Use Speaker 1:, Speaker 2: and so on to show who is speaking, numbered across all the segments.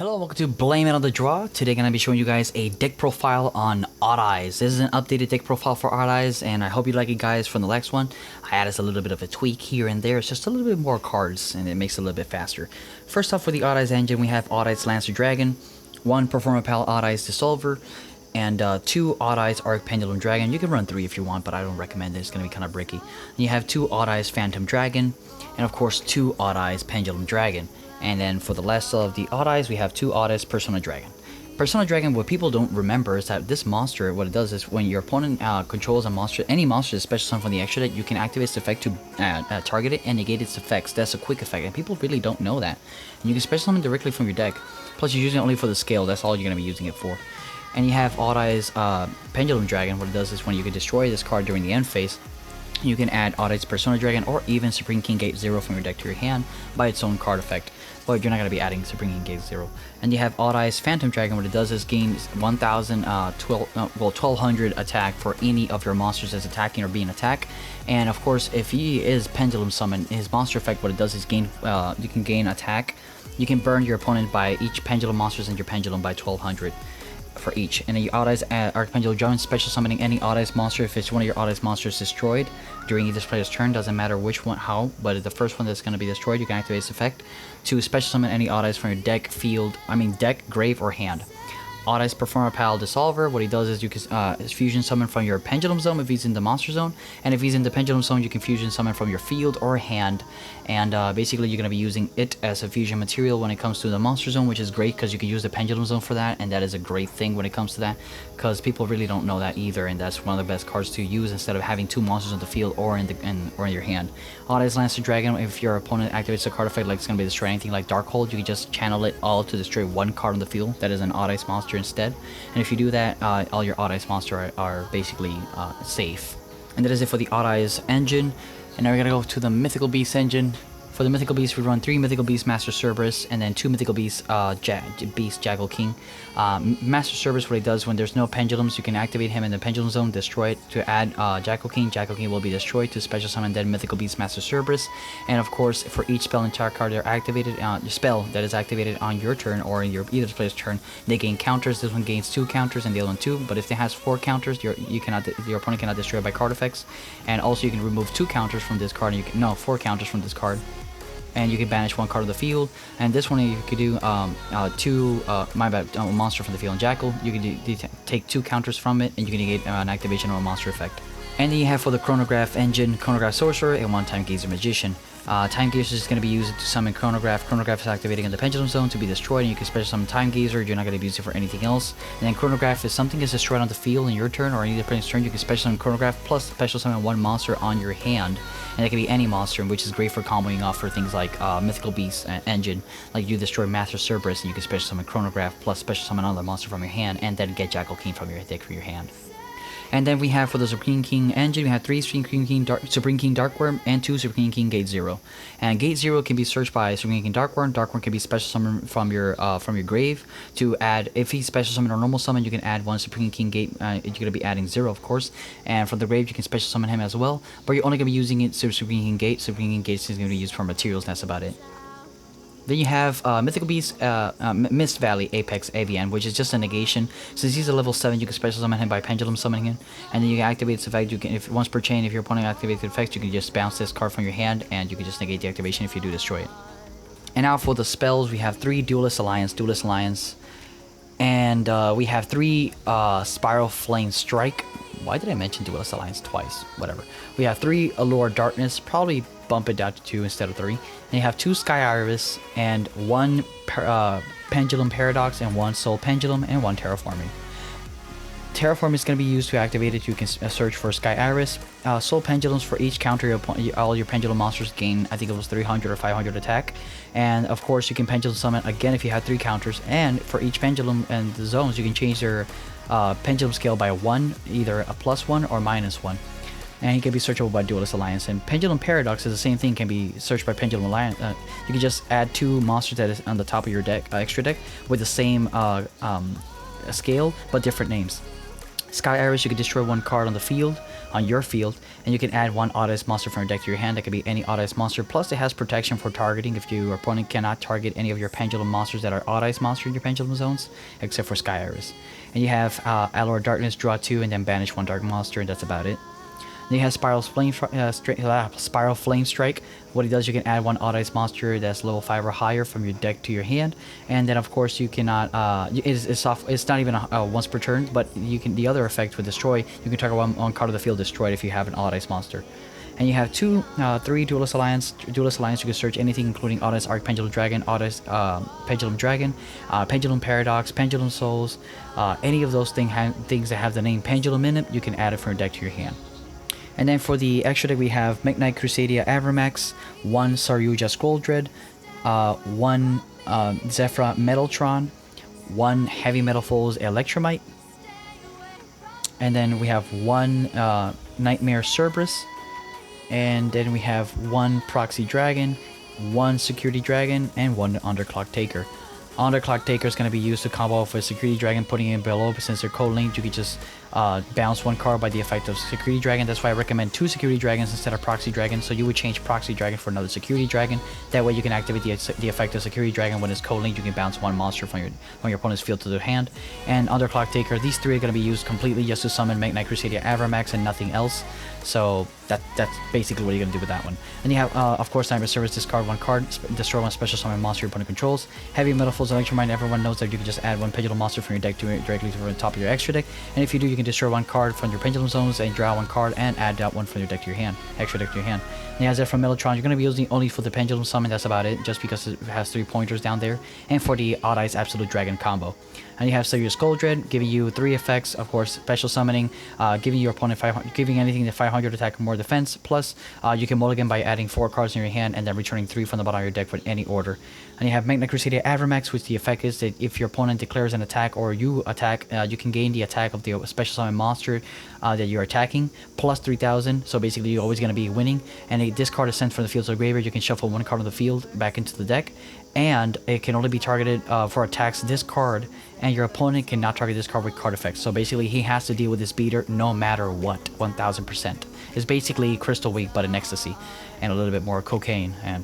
Speaker 1: Hello, welcome to Blame It on the Draw. Today I'm going to be showing you guys a deck profile on Odd Eyes. This is an updated deck profile for Odd Eyes, and I hope you like it, guys. From the last one, I added a little bit of a tweak here and there. It's just a little bit more cards, and it makes it a little bit faster. First off, for the Odd Eyes engine, we have Odd Eyes Lancer Dragon, 1 Performa Pal Odd Eyes Dissolver, and 2 Odd Eyes Arc Pendulum Dragon. You can run 3 if you want, but I don't recommend it. It's going to be kind of bricky. And you have 2 Odd Eyes Phantom Dragon, and of course 2 Odd Eyes Pendulum Dragon. And then for the last of the Odd Eyes, we have 2 Odd Eyes Persona Dragon. Persona Dragon, what people don't remember is that this monster, what it does is when your opponent controls a monster, any monster, especially some from the extra deck, you can activate its effect to target it and negate its effects. That's a quick effect, and people really don't know that. And you can special summon directly from your deck. Plus, you're using it only for the scale. That's all you're going to be using it for. And you have Odd Eyes Pendulum Dragon. What it does is when you can destroy this card during the end phase, you can add Odd Eyes Persona Dragon or even Supreme King Gate 0 from your deck to your hand by its own card effect. But you're not going to be adding Supreme King Gate 0. And you have Odd Eyes Phantom Dragon. What it does is gains 1200 attack for any of your monsters that's attacking or being attacked. And of course, if he is Pendulum Summon, his monster effect, what it does is gain. You can gain attack. You can burn your opponent by each Pendulum monsters and your Pendulum by 1200. For each. And then you Odd Eyes Arc Pendulum Dragon, special summoning any Odd Eyes monster. If it's one of your Odd Eyes monsters destroyed during either player's turn, doesn't matter which one, how, but the first one that's going to be destroyed, you can activate its effect to special summon any Odd Eyes from your deck, deck, grave, or hand. Odd Eyes Performa Pal Dissolver, what he does is you can fusion summon from your Pendulum Zone if he's in the Monster Zone, and if he's in the Pendulum Zone, you can fusion summon from your field or hand, and basically you're going to be using it as a fusion material when it comes to the Monster Zone, which is great because you can use the Pendulum Zone for that, and that is a great thing when it comes to that, because people really don't know that either, and that's one of the best cards to use instead of having 2 monsters on the field or in your hand. Odd Eyes Lancer Dragon, if your opponent activates a card effect like it's going to be destroy anything like Darkhold, you can just channel it all to destroy 1 card on the field that is an Odd Eyes monster instead. And if you do that, all your Odd Eyes monsters are basically safe. And that is it for the Odd Eyes engine. And now we're gonna go to the Mythical Beast engine. For the Mythical Beast, we run 3 Mythical Beast Master Cerberus and then 2 Mythical Beast Beast Jackal King. Master Cerberus, what he does when there's no pendulums, you can activate him in the Pendulum Zone, destroy it to add Jackal King. Jackal King will be destroyed to special summon then Mythical Beast Master Cerberus. And of course, for each spell and target card that are activated, spell that is activated on your turn or in your either player's turn, they gain counters. This one gains 2 counters and the other one 2. But if it has 4 counters, your opponent cannot destroy it by card effects. And also, you can remove 2 counters from this card. 4 counters from this card. And you can banish 1 card of the field. And this one you could do monster from the field and Jackal. You can take 2 counters from it, and you can negate an activation or a monster effect. And then you have for the Chronograph engine, Chronograph Sorcerer and 1 Time Gazer Magician. Time Gazer is going to be used to summon Chronograph. Chronograph is activating in the Pendulum Zone to be destroyed, and you can special summon Time Gazer. You're not going to use it for anything else. And then Chronograph is something is destroyed on the field in your turn or any other player's turn. You can special summon Chronograph plus special summon 1 monster on your hand, and it can be any monster, which is great for comboing off for things like Mythical Beast engine. Like you destroy Master Cerberus, and you can special summon Chronograph plus special summon another monster from your hand, and then get Jackal King from your deck for your hand. And then we have for the Supreme King engine, we have 3 Supreme King Darkworm and 2 Supreme King Gate 0. And Gate 0 can be searched by Supreme King Darkworm. Darkworm can be special summoned from your grave to add. If he's special summoned or normal summon, you can add 1 Supreme King Gate. You're going to be adding 0, of course. And from the grave, you can special summon him as well. But you're only going to be using it to Supreme King Gate. Supreme King Gate is going to be used for materials. That's about it. Then you have Mythical Beast, Mist Valley Apex Avian, which is just a negation. Since he's a level 7, you can special summon him by Pendulum Summoning him, and then you can activate its effect. You can, if once per chain, if your opponent activates the effect, you can just bounce this card from your hand, and you can just negate the activation if you do destroy it. And now for the spells, we have 3 Duelist Alliance, and we have 3 Spiral Flame Strike. Why did I mention Duelist Alliance twice? Whatever. We have 3 Allure Darkness, probably bump it down to 2 instead of 3. And you have 2 Sky Iris and 1 Pendulum Paradox and 1 Soul Pendulum and 1 Terraforming. Terraform is going to be used to activate it. You can search for Sky Iris. Soul Pendulums for each counter all your Pendulum monsters gain, I think it was 300 or 500 attack. And of course you can Pendulum Summon again if you have 3 counters. And for each Pendulum and the zones, you can change their Pendulum scale by 1, either a +1 or -1. And he can be searchable by Duelist Alliance. And Pendulum Paradox is the same thing, can be searched by Pendulum Alliance. You can just add 2 monsters that is on the top of your deck, extra deck, with the same scale, but different names. Sky Iris, you can destroy one card on the field, on your field, and you can add one Odd Eyes monster from your deck to your hand. That could be any Odd Eyes monster. Plus, it has protection for targeting if your opponent cannot target any of your Pendulum monsters that are Odd Eyes monsters in your Pendulum zones, except for Sky Iris. And you have Allure Darkness, draw 2, and then banish one dark monster, and that's about it. Then you have Spiral Flame Strike. What it does, you can add one Odd Eyes monster that's level 5 or higher from your deck to your hand, and then of course you cannot. It's not even a once per turn, but you can. The other effect with Destroy, you can target one card of the field destroyed if you have an Odd Eyes monster. And you have 3 Duelist Alliance. Duelist Alliance, you can search anything including Odd Eyes Arc Pendulum Dragon, Odd Eyes Pendulum Dragon, Pendulum Paradox, Pendulum Souls, any of those things that have the name Pendulum in it, you can add it from your deck to your hand. And then for the extra deck, we have Midnight Crusadia Avramax, 1 Saryuja Scoldred, 1 Zephyra Metaltron, 1 Heavy Metal Foes Electromite, and then we have 1 Nightmare Cerberus, and then we have 1 Proxy Dragon, 1 Security Dragon, and 1 Underclock Taker. Underclock Taker is going to be used to combo off with Security Dragon, putting it in below, but since they're co-linked, you can just bounce one card by the effect of Security Dragon. That's why I recommend 2 Security Dragons instead of Proxy Dragon. So you would change Proxy Dragon for another Security Dragon. That way you can activate the effect of Security Dragon when it's co-linked. You can bounce one monster from your opponent's field to their hand. And Underclock Taker, these 3 are going to be used completely just to summon Midnight Crusadia Avramax and nothing else. So that's basically what you're going to do with that one. And you have, of course, Nightmare Service, discard 1 card, destroy 1 special summon monster your opponent controls. Heavy Metal Foes Electromite, everyone knows that you can just add 1 Pendulum monster from your deck directly to the top of your extra deck. And if you do, you can destroy 1 card from your Pendulum zones and draw 1 card and add that one from your deck to your hand, extra deck to your hand. And yeah, Zephyr Metaltron, you're going to be using only for the Pendulum summon, that's about it, just because it has 3 pointers down there, and for the Odd Eyes Absolute Dragon combo. And you have Saryuja Scoldred, giving you 3 effects, of course, special summoning, giving your opponent 500, giving anything to 500 attack or more defense, plus you can mulligan by adding 4 cards in your hand and then returning 3 from the bottom of your deck for any order. And you have Midnight Crusadia Avramax, which the effect is that if your opponent declares an attack or you attack, you can gain the attack of the special summon monster that you're attacking, plus 3000, so basically you're always going to be winning. And this card is sent from the field to the graveyard. You can shuffle 1 card of the field back into the deck, and it can only be targeted for attacks this card, and your opponent cannot target this card with card effects. So basically he has to deal with this beater no matter what, 1000%. It's basically Crystal Week but in ecstasy, and a little bit more cocaine, and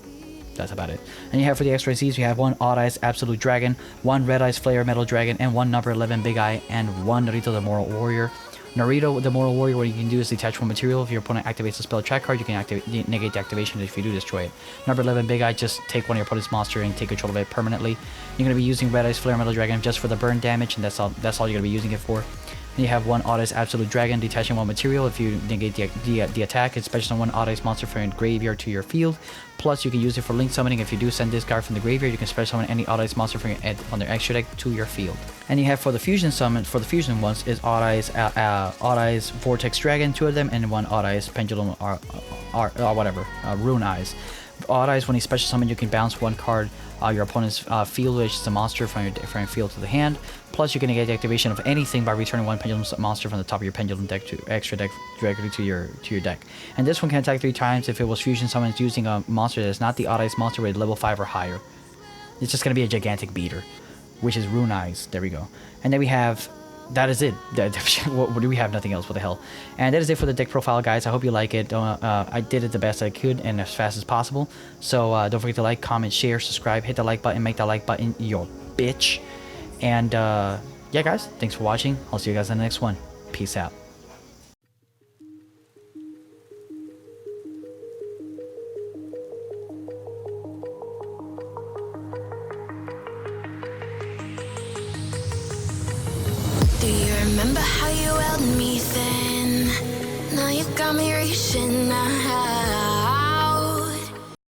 Speaker 1: that's about it. And you have for the extra Z's, you have 1 Odd Eyes Absolute Dragon, 1 Red Eyes Flare Metal Dragon, and 1 number 11 Big Eye, and 1 Narito the Moral Warrior. Narito the Moral Warrior, what you can do is detach 1 material. If your opponent activates a spell track card, you can negate the activation if you do destroy it. Number 11 Big Eye, just take one of your opponent's monster and take control of it permanently. You're going to be using Red Eyes Flare Metal Dragon just for the burn damage, and that's all you're going to be using it for. And you have 1 Odd Eyes Absolute Dragon, detaching 1 material. If you negate the attack, it's special on 1 Odd Eyes monster from your graveyard to your field. Plus, you can use it for link summoning. If you do send this card from the graveyard, you can special summon any Odd Eyes monster from their extra deck to your field. And you have for the fusion summon, for the fusion ones, is Odd Eyes Vortex Dragon, 2 of them, and 1 Odd Eyes Pendulum Rune Eyes. Odd Eyes, when you special summon, you can bounce 1 card your opponent's field, which is a monster from your field to the hand. Plus, you can get the activation of anything by returning 1 Pendulum monster from the top of your Pendulum deck to extra deck directly to your deck. And this one can attack 3 times if it was fusion summoned using a monster that is not the Odd Eyes monster with level 5 or higher. It's just going to be a gigantic beater, which is Rune Eyes. There we go. And then we have... That is it. We have nothing else. What the hell? And that is it for the deck profile, guys. I hope you like it. I did it the best I could and as fast as possible. So don't forget to like, comment, share, subscribe, hit the like button, make that like button your bitch. And yeah, guys, thanks for watching. I'll see you guys in the next one. Peace out.
Speaker 2: Do you remember how you held me then? Now you got me reaching out.